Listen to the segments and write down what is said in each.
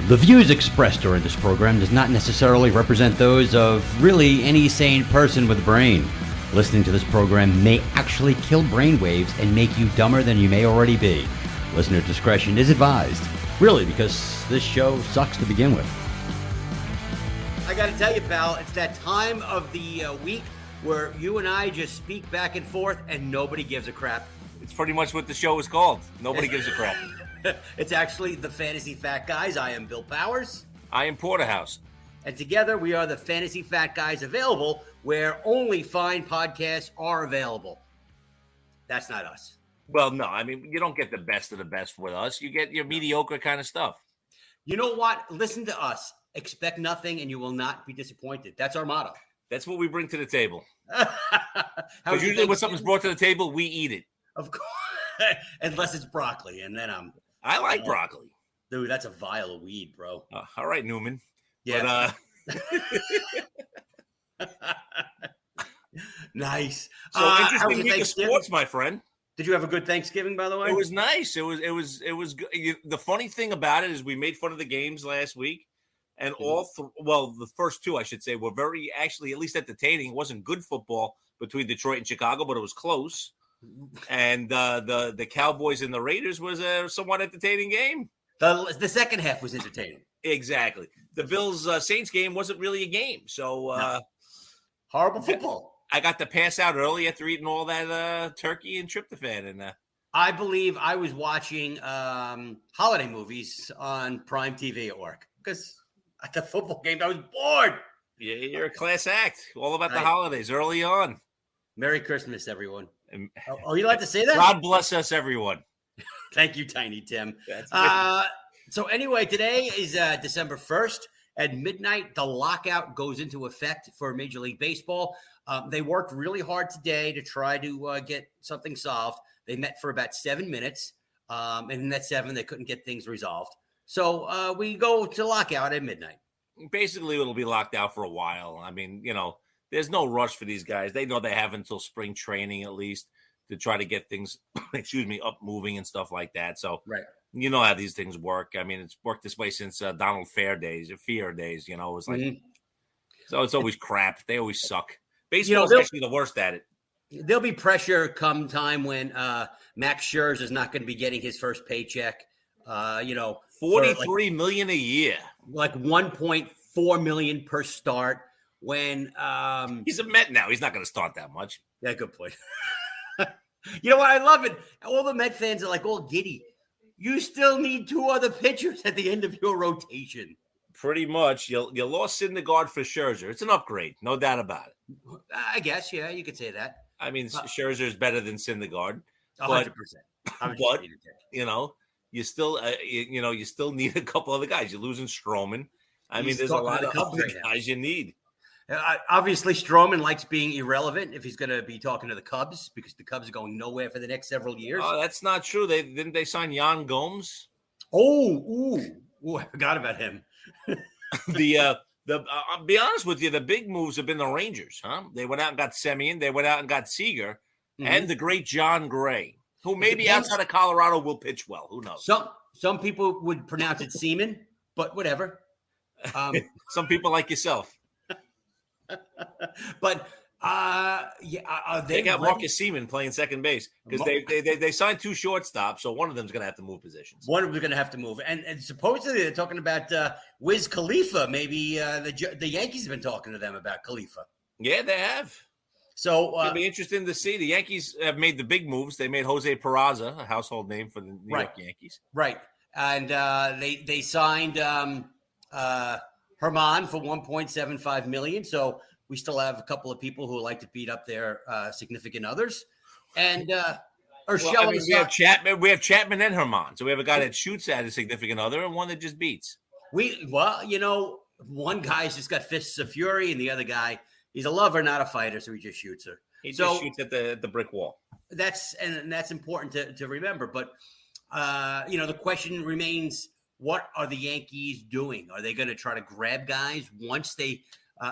The views expressed during this program does not necessarily represent those of really any sane person with a brain. Listening to this program may actually kill brainwaves and make you dumber than you may already be. Listener discretion is advised. Really, because this show sucks to begin with. I got to tell you, pal, it's that time of the week where you and I just speak back and forth and nobody gives a crap. It's pretty much what the show is called. Nobody gives a crap. It's actually the Fantasy Fat Guys. I am Bill Powers. I am Porterhouse. And together we are the Fantasy Fat Guys, available where only fine podcasts are available. That's not us. Well, no, I mean, you don't get the best of the best with us. You get your mediocre kind of stuff. You know what? Listen to us. Expect nothing and you will not be disappointed. That's our motto. That's what we bring to the table. Because usually when something's brought to the table, we eat it. Of course. Unless it's broccoli, and then I like broccoli. Dude, that's a vial of weed, bro. All right, Newman. Yeah. But, nice. So interesting week of sports, my friend. Did you have a good Thanksgiving, by the way? It was nice. It was good. The funny thing about it is we made fun of the games last week, and the first two, I should say, were very, actually, at least entertaining. It wasn't good football between Detroit and Chicago, but it was close. And the Cowboys and the Raiders was a somewhat entertaining game. The second half was entertaining. Exactly. The Bills Saints game wasn't really a game. So no. Horrible football. I got to pass out early after eating all that turkey and tryptophan. And I believe I was watching holiday movies on Prime TV at work because at the football game I was bored. Yeah, you're a class act. All about the holidays early on. Merry Christmas, everyone. Are you allowed to say that? God bless us, everyone. Thank you, Tiny Tim. So anyway, today is December 1st. At midnight, the lockout goes into effect for Major League Baseball. They worked really hard today to try to get something solved. They met for about 7 minutes. And in that 7, they couldn't get things resolved. So we go to lockout at midnight. Basically, it'll be locked out for a while. I mean, there's no rush for these guys. They know they have until spring training at least to try to get things, up moving and stuff like that. So, right. You know how these things work. I mean, it's worked this way since Donald Fear days. It was like, So it's always crap. They always suck. Baseball is actually the worst at it. There'll be pressure come time when Max Scherzer is not going to be getting his first paycheck. $43 million a year, like $1.4 million per start. When he's a Met now, he's not going to start that much. Yeah, good point. You know what? I love it. All the Met fans are like all giddy. You still need 2 other pitchers at the end of your rotation. Pretty much. You lost Syndergaard for Scherzer. It's an upgrade, no doubt about it. I guess, yeah, you could say that. I mean, Scherzer is better than Syndergaard. 100%. But you still, you still need a couple other guys. You're losing Stroman. I mean, there's a lot of other guys you need. Obviously, Stroman likes being irrelevant if he's going to be talking to the Cubs because the Cubs are going nowhere for the next several years. Oh, that's not true. Didn't they sign Yan Gomes? Oh, I forgot about him. I'll be honest with you, the big moves have been the Rangers, huh? They went out and got Semien. They went out and got Seager and the great John Gray, who maybe outside of Colorado will pitch well. Who knows? Some people would pronounce it Seaman, but whatever. Some people like yourself. But they got Marcus Seaman playing second base because they signed 2 shortstops, so one of them's going to have to move positions. One of them's going to have to move, and supposedly they're talking about Wiz Khalifa. Maybe the Yankees have been talking to them about Khalifa. Yeah, they have. So it'll be interesting to see. The Yankees have made the big moves. They made Jose Peraza, a household name for the New York Yankees, right? And they signed Herman for $1.75 million. So we still have a couple of people who like to beat up their significant others. And we have Chapman and Herman. So we have a guy that shoots at a significant other and one that just beats. One guy's just got fists of fury, and the other guy, he's a lover, not a fighter, so he just shoots her. He just shoots at the brick wall. That's important to remember. But the question remains: what are the Yankees doing? Are they going to try to grab guys once they?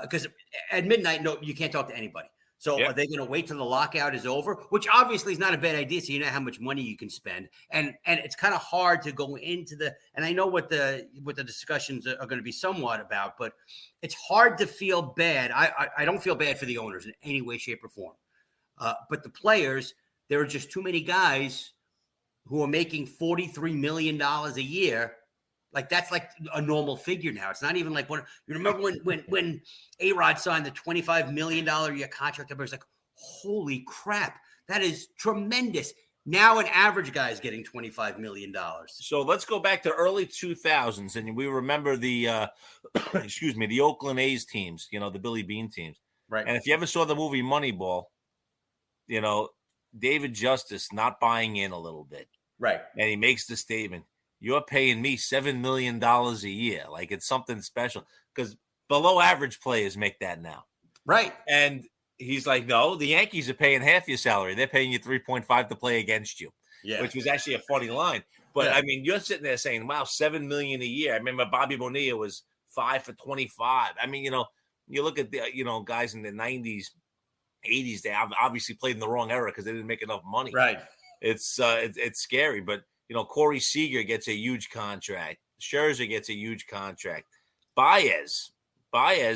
Because at midnight, no, you can't talk to anybody. So are they going to wait till the lockout is over? Which obviously is not a bad idea. So you know how much money you can spend, and it's kind of hard to go into the. And I know what the discussions are going to be somewhat about, but it's hard to feel bad. I don't feel bad for the owners in any way, shape, or form. But the players, there are just too many guys who are making $43 million a year. Like that's like a normal figure now. It's not even like when you remember when A-Rod signed the $25 million a year contract. Everybody's like, holy crap, that is tremendous. Now an average guy is getting $25 million. So let's go back to early 2000s, and we remember the the Oakland A's teams, the Billy Bean teams. Right. And if you ever saw the movie Moneyball, David Justice not buying in a little bit. Right. And he makes the statement, you're paying me $7 million a year. Like it's something special because below average players make that now. Right. And he's like, no, the Yankees are paying half your salary. They're paying you 3.5 to play against you, which was actually a funny line. But I mean, you're sitting there saying, wow, $7 million a year. I remember Bobby Bonilla was 5 for 25. I mean, you look at the, guys in the 90s, 80s, they obviously played in the wrong era because they didn't make enough money. Right. It's scary, but Corey Seager gets a huge contract. Scherzer gets a huge contract. Baez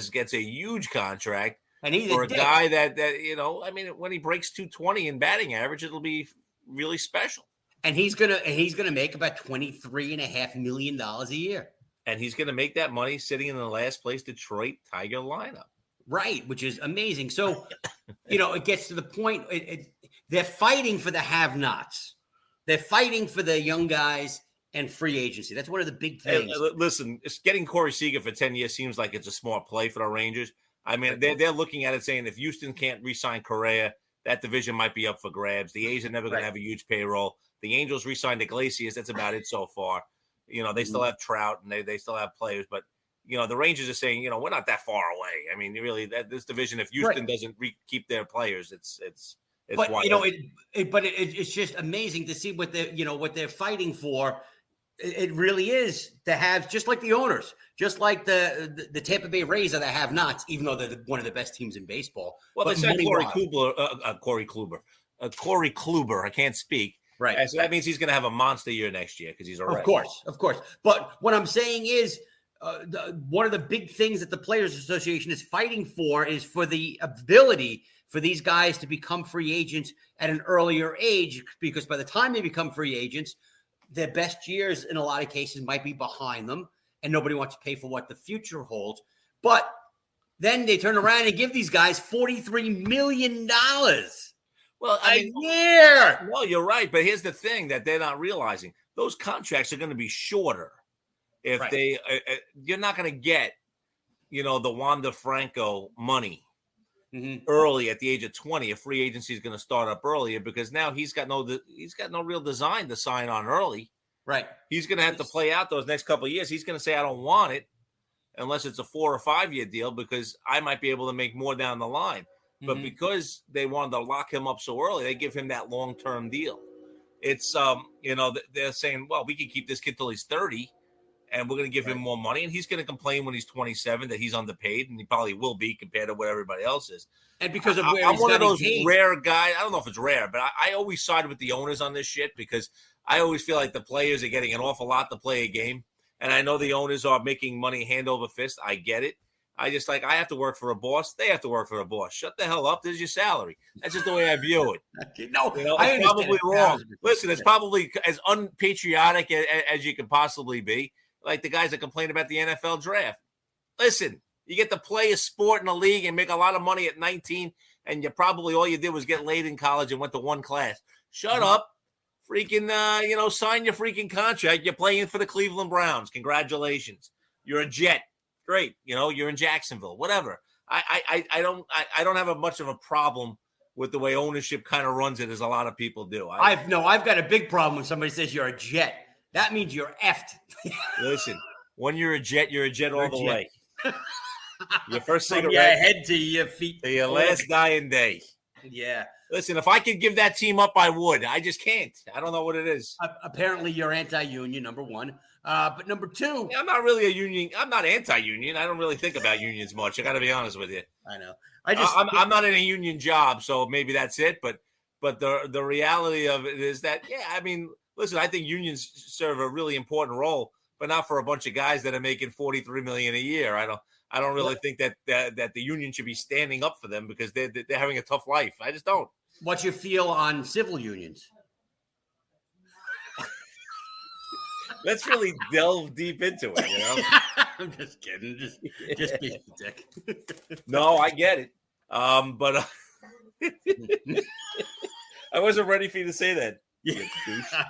gets a huge contract. And he's for a guy that I mean, when he breaks 220 in batting average, it'll be really special. And he's gonna make about $23.5 million a year. And he's gonna make that money sitting in the last place Detroit Tiger lineup. Right, which is amazing. So, it gets to the point. They're fighting for the have-nots. They're fighting for the young guys and free agency. That's one of the big things. Hey, listen, getting Corey Seager for 10 years seems like it's a smart play for the Rangers. I mean, they're looking at it saying if Houston can't re-sign Correa, that division might be up for grabs. The A's are never going to have a huge payroll. The Angels re-signed Iglesias. That's about it so far. They still have Trout and they still have players, but the Rangers are saying, we're not that far away. I mean, really, this division, if Houston doesn't keep their players, it's but wild. It's just amazing to see what they're fighting for. It really is to have, just like the owners, just like the Tampa Bay Rays are the have-nots, even though they're one of the best teams in baseball. Well, they said Corey Kluber. I can't speak. Right. So that means he's going to have a monster year next year because he's a Of course. But what I'm saying is, one of the big things that the Players Association is fighting for is for the ability for these guys to become free agents at an earlier age, because by the time they become free agents, their best years in a lot of cases might be behind them, and nobody wants to pay for what the future holds. But then they turn around and give these guys $43 million. Well, a year. Well, you're right, but here's the thing that they're not realizing: those contracts are going to be shorter. If you're not going to get, the Wander Franco money early at the age of 20. A free agency is going to start up earlier because now he's got no real design to sign on early. Right. He's going to have to play out those next couple of years. He's going to say, I don't want it unless it's a 4 or 5 year deal because I might be able to make more down the line. But because they wanted to lock him up so early, they give him that long-term deal. It's, they're saying, well, we can keep this kid till he's 30 and we're going to give him more money. And he's going to complain when he's 27 that he's underpaid, and he probably will be compared to what everybody else is. And because of I'm one of those rare guys. I don't know if it's rare, but I always side with the owners on this shit because I always feel like the players are getting an awful lot to play a game. And I know the owners are making money hand over fist. I get it. I I have to work for a boss. They have to work for a boss. Shut the hell up. There's your salary. That's just the way I view it. It's probably wrong. Listen, it's probably as unpatriotic as you can possibly be. Like the guys that complain about the NFL draft. Listen, you get to play a sport in a league and make a lot of money at 19, and you probably all you did was get laid in college and went to one class. Shut up. Freaking, sign your freaking contract. You're playing for the Cleveland Browns. Congratulations. You're a Jet. Great. You're in Jacksonville, whatever. I don't have much of a problem with the way ownership kind of runs it as a lot of people do. I've got a big problem when somebody says you're a Jet. That means you're effed. Listen, when you're a Jet all the way. Your first cigarette. From your head to your feet. To your last dying day. Yeah. Listen, if I could give that team up, I would. I just can't. I don't know what it is. Apparently, you're anti-union, number one. But number two, I'm not really a union. I'm not anti-union. I don't really think about unions much. I got to be honest with you. I know. I'm not in a union job, so maybe that's it. But the reality of it is that, yeah, I mean, listen, I think unions serve a really important role, but not for a bunch of guys that are making $43 million a year. I don't really think that the union should be standing up for them because they're having a tough life. I just don't. What's your feel on civil unions? Let's really delve deep into it, you know? I'm just kidding. Just be a dick. No, I get it. But I wasn't ready for you to say that. Yeah,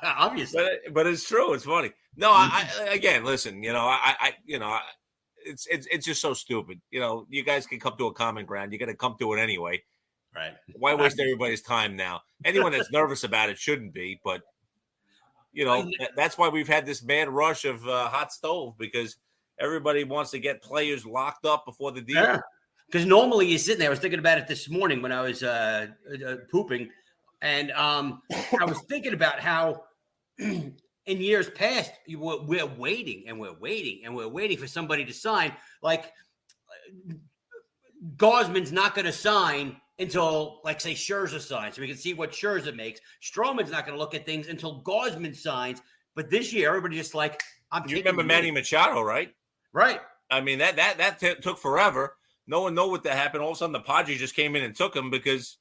obviously. But it's true. It's funny. No, I again, listen, it's just so stupid. You know, you guys can come to a common ground. You got to come to it anyway. Right. Why waste everybody's time now? Anyone that's nervous about it shouldn't be, but that's why we've had this mad rush of hot stove, because everybody wants to get players locked up before the deal. Yeah. Because normally you're sitting there. I was thinking about it this morning when I was pooping, and I was thinking about how in years past we're waiting and we're waiting and we're waiting for somebody to sign. Like Gosman's not going to sign until, like, say, Scherzer signs, so we can see what Scherzer makes. Stroman's not going to look at things until Gosman signs. But this year, everybody just like, You remember Manny Machado, right? Right. I mean, that took forever. No one knew what that happened. All of a sudden, the Padres just came in and took him because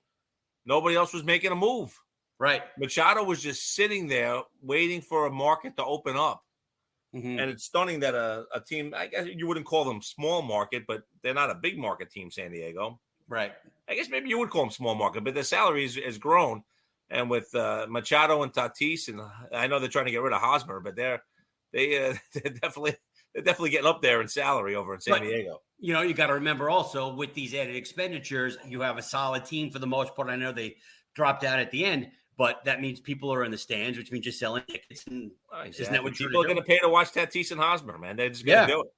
nobody else was making a move. Right. Machado was just sitting there waiting for a market to open up. Mm-hmm. And it's stunning that a team, I guess you wouldn't call them small market, but they're not a big market team, San Diego. Right. I guess maybe you would call them small market, but their salary has grown. And with Machado and Tatis, and I know they're trying to get rid of Hosmer, but they're definitely getting up there in salary over in San Diego. You got to remember also, with these added expenditures, you have a solid team for the most part. I know they dropped out at the end, but that means people are in the stands, which means just selling tickets. And isn't that what people are going to pay to watch Tatis and Hosmer, man? They're just going to do it.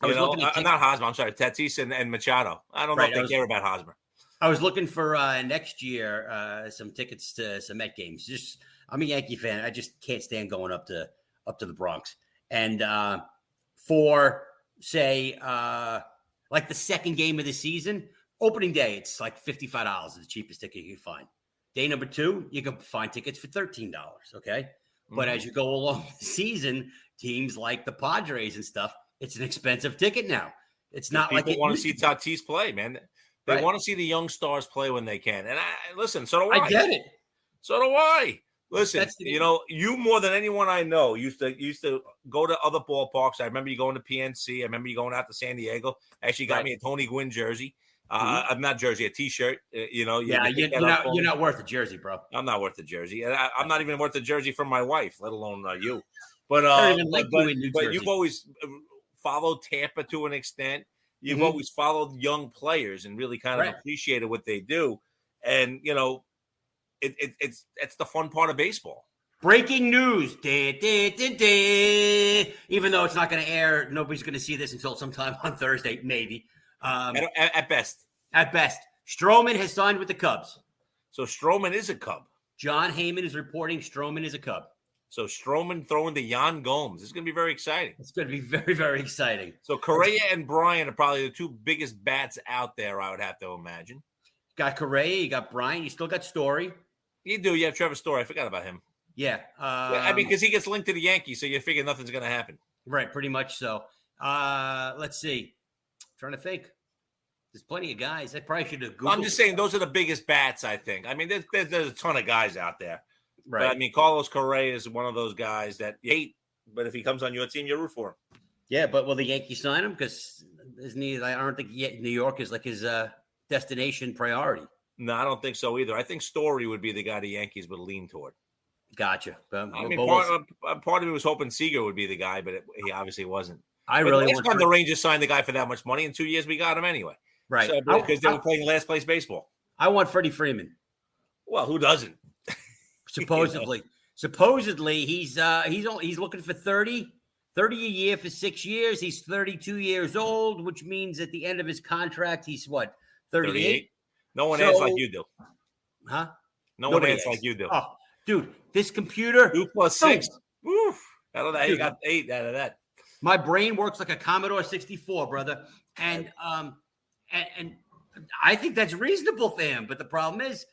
Not Hosmer. I'm sorry, Tatis and Machado. I don't know if they care about Hosmer. I was looking for next year some tickets to some Met games. I'm a Yankee fan. I just can't stand going up to the Bronx. And for say like the second game of the season, opening day, it's like $55 is the cheapest ticket you can find. Day number 2, you can find tickets for $13. Okay, but as you go along the season, teams like the Padres and stuff, it's an expensive ticket now. It's not like people want to see Tatis play, man. They want to see the young stars play when they can. And listen, so do I. I get it. So do I. Listen, you more than anyone I know used to go to other ballparks. I remember you going to PNC. I remember you going out to San Diego. Actually got me a Tony Gwynn jersey. I'm not jersey, a T-shirt. You're not worth a jersey, bro. I'm not worth a jersey. I'm not even worth a jersey from my wife, let alone you. But you've always followed Tampa to an extent. You've always followed young players and really kind of appreciated what they do. And, it's the fun part of baseball. Breaking news. Even though it's not going to air, nobody's going to see this until sometime on Thursday, maybe. At best. At best. Stroman has signed with the Cubs. So Stroman is a Cub. John Heyman is reporting Stroman is a Cub. So Stroman throwing to Yan Gomes. This is going to be very exciting. It's going to be very, very exciting. So Correa and Bryant are probably the two biggest bats out there, I would have to imagine. Got Correa, you got Bryant, you still got Story. You do. You have Trevor Story. I forgot about him. Yeah. Because he gets linked to the Yankees, so you figure nothing's going to happen. Right, pretty much so. Let's see. I'm trying to think. There's plenty of guys. I probably should have Googled. I'm just saying those are the biggest bats, I think. I mean, there's a ton of guys out there. Right. But, I mean, Carlos Correa is one of those guys that you hate, but if he comes on your team, you root for him. Yeah, but will the Yankees sign him? Because I don't think New York is like his destination priority. No, I don't think so either. I think Story would be the guy the Yankees would lean toward. Gotcha. Part of me was hoping Seager would be the guy, but he obviously wasn't. Last time the Rangers signed the guy for that much money, in 2 years we got him anyway. Right. So, because they were playing last place baseball. I want Freddie Freeman. Well, who doesn't? Supposedly, he's looking for 30 a year for 6 years. He's 32 years old, which means at the end of his contract, he's what, 38? No one acts like you do. Huh? No Nobody one adds has. like you do. Oh, dude, this computer. 2 plus 6. Woof. I don't know how you Dude, got 8 out of that. My brain works like a Commodore 64, brother. And I think that's reasonable for him. But the problem is,